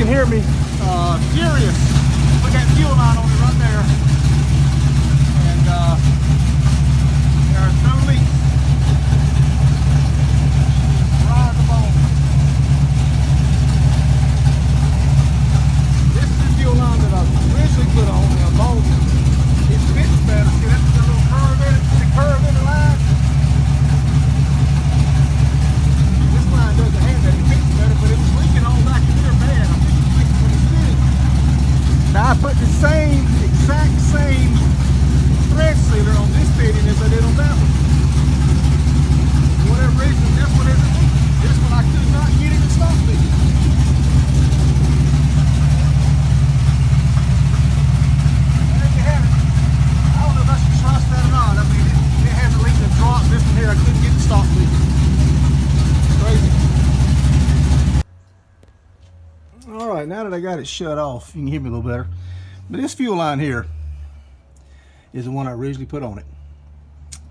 hear me, Furious. Put that fuel line on it right there. And there are no leaks. Right the bone. This is the fuel line that I originally put on the bone. It fits better. See, that's the little curve in it, the curve in the line. This line doesn't have that. It fits better, but it was leaking all back in here bad. I think it's leaking when it's fitting. Now I put the exact same thread sealer on this fitting as I did on that one. For whatever reason, that's what it is. This one I could not get it to stop leaking. There you have it. I don't know if I should trust that or not. I mean, it has a leak that dropped. This one here I couldn't get to stop leaking. Crazy. All right, now that I got it shut off, you can hear me a little better. But this fuel line here is the one I originally put on it.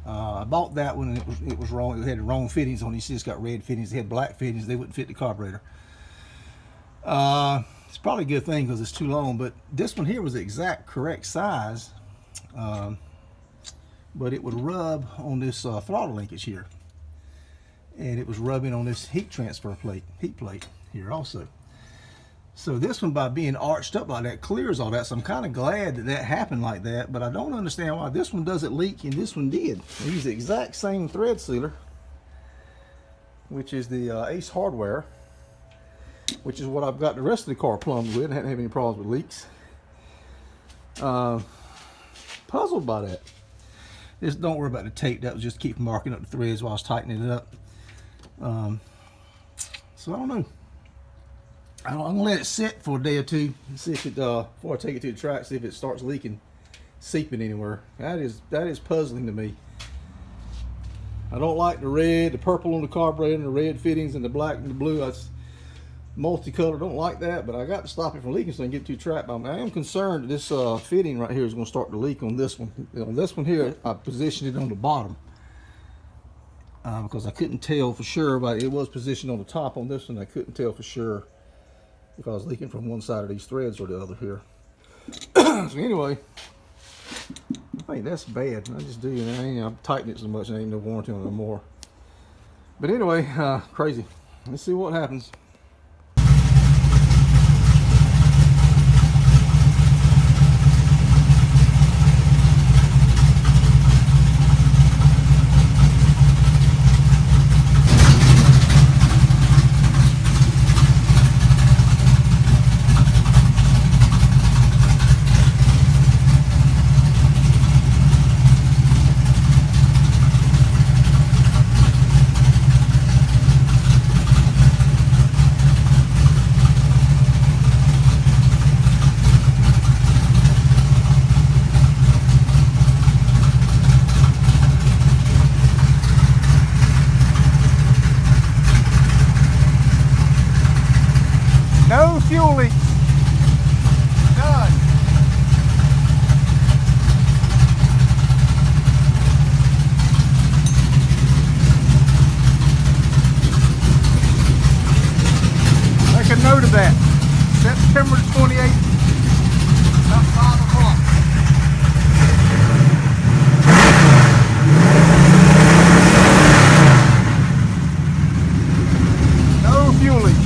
I bought that one and it was wrong. It had the wrong fittings on it. You see, it's got red fittings. It had black fittings. They wouldn't fit the carburetor. It's probably a good thing because it's too long. But this one here was the exact correct size. But it would rub on this throttle linkage here. And it was rubbing on this heat transfer plate, heat plate here also. So this one, by being arched up like that, clears all that. So I'm kind of glad that that happened like that, but I don't understand why this one doesn't leak and this one did. I use the exact same thread sealer, which is the Ace Hardware, which is what I've got the rest of the car plumbed with. I haven't had any problems with leaks. Puzzled by that. Just don't worry about the tape. That was just keep marking up the threads while I was tightening it up. So I don't know. I'm gonna let it sit for a day or two and see if it before I take it to the track, see if it starts leaking, seeping anywhere. That is puzzling to me. I don't like the red, the purple on the carburetor, and the red fittings, and the black and the blue. That's multicolored. Don't like that, but I got to stop it from leaking so I can get to the track. But I am concerned that this fitting right here is going to start to leak on this one. On this one here, I positioned it on the bottom because I couldn't tell for sure, but it was positioned on the top. On this one, I couldn't tell for sure if I was leaking from one side of these threads or the other here. So anyway, I think that's bad. I just do, I'm tightening it so much and ain't no warranty on it no more. But anyway, crazy. Let's see what happens. No fuel leaks. None. Make a note of that. September 28th, about 5 o'clock. No fuel leaks.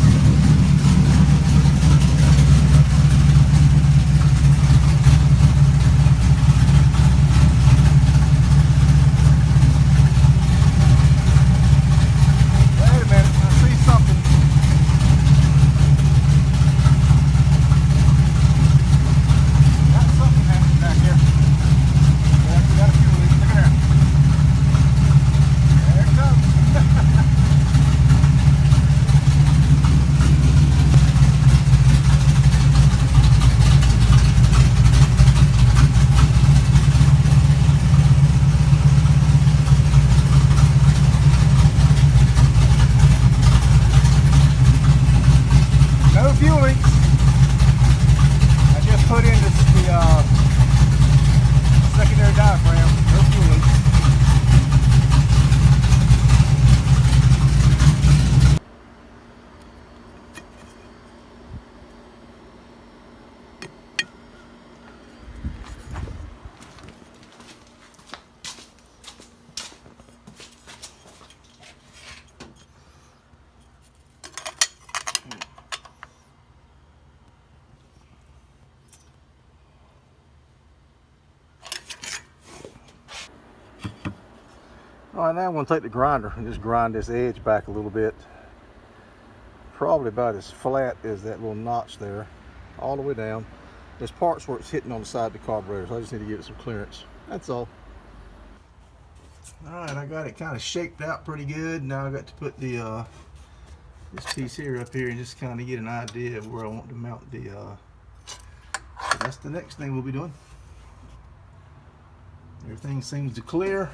Something happened. All right, now I'm going to take the grinder and just grind this edge back a little bit. Probably about as flat as that little notch there, all the way down. There's parts where it's hitting on the side of the carburetor, so I just need to give it some clearance. That's all. All right, I got it kind of shaped out pretty good. Now I got to put the this piece here up here and just kind of get an idea of where I want to mount the. So that's the next thing we'll be doing. Everything seems to clear.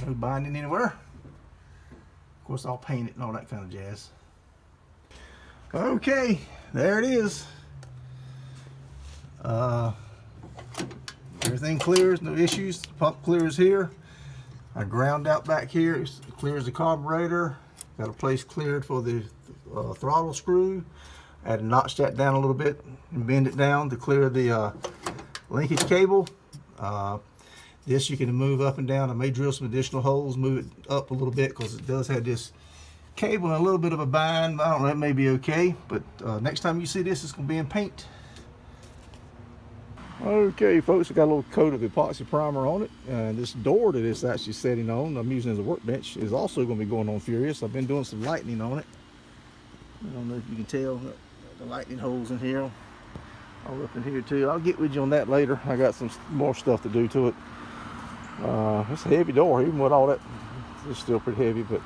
No binding anywhere. Of course, I'll paint it and all that kind of jazz. Okay, there it is. Everything clears, no issues. Pump clears here. I ground out back here. It clears the carburetor. Got a place cleared for the throttle screw. I had to notch that down a little bit and bend it down to clear the linkage cable. This you can move up and down. I may drill some additional holes, move it up a little bit because it does have this cable in a little bit of a bind. I don't know, it may be okay, but next time you see this, it's going to be in paint. Okay, folks, I got a little coat of epoxy primer on it. This door that it's actually setting on, I'm using as a workbench, is also going to be going on Furious. I've been doing some lightning on it. I don't know if you can tell the lightning holes in here. All up in here too. I'll get with you on that later. I got some more stuff to do to it. It's a heavy door, even with all that. It's still pretty heavy, but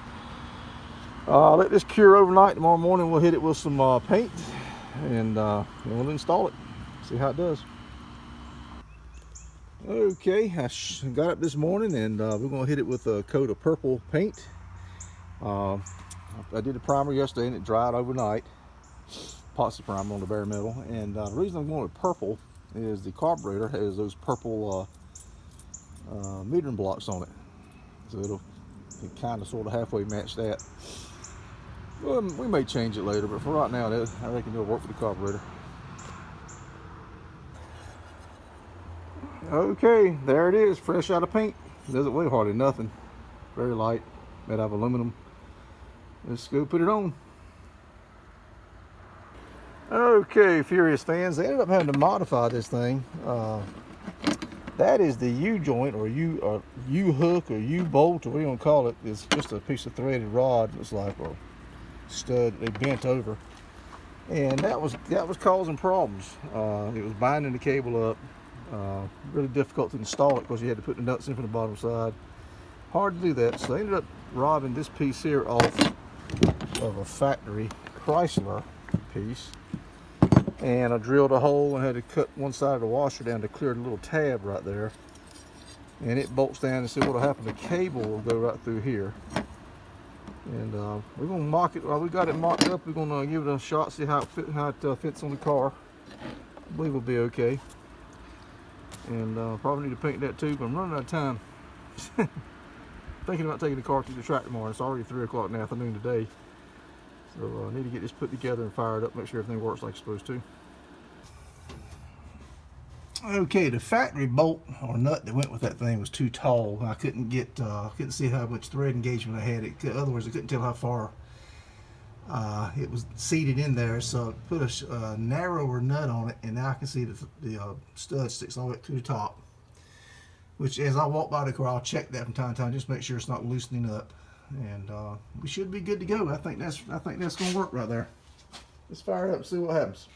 I'll let this cure overnight. Tomorrow morning we'll hit it with some paint, and then we'll install it. See how it does. Okay, I got up this morning and we're going to hit it with a coat of purple paint. I did the primer yesterday and it dried overnight. Epoxy primer on the bare metal. And the reason I'm going with purple is the carburetor has those purple metering blocks on it. So it'll kind of sort of halfway match that. Well, we may change it later, but for right now, I reckon it'll work with the carburetor. Okay, there it is, fresh out of paint. Doesn't weigh hardly nothing. Very light, made out of aluminum. Let's go put it on. Okay, Furious fans, they ended up having to modify this thing. That is the U-joint, or U-hook, or U-bolt, or what you want to call it. It's just a piece of threaded rod, looks like, or stud they bent over. And that was causing problems. It was binding the cable up. Really difficult to install it because you had to put the nuts in from the bottom side. Hard to do that, so I ended up robbing this piece here off of a factory Chrysler piece, and I drilled a hole and had to cut one side of the washer down to clear the little tab right there, and it bolts down. And see what'll happen, the cable will go right through here, and we're gonna mock it. Well, we got it mocked up. We're gonna give it a shot, see how it fits on the car. I believe it'll be okay. And probably need to paint that too, but I'm running out of time. Thinking about taking the car to the track tomorrow. It's already 3 o'clock in the afternoon today. So I need to get this put together and fired up, make sure everything works like it's supposed to. Okay, the factory bolt or nut that went with that thing was too tall. I couldn't get, couldn't see how much thread engagement I had. In other words, I couldn't tell how far it was seated in there, so I put a narrower nut on it, and now I can see the stud sticks all the way up to the top, which as I walk by the car, I'll check that from time to time, just make sure it's not loosening up, and we should be good to go. I think that's going to work right there. Let's fire it up and see what happens.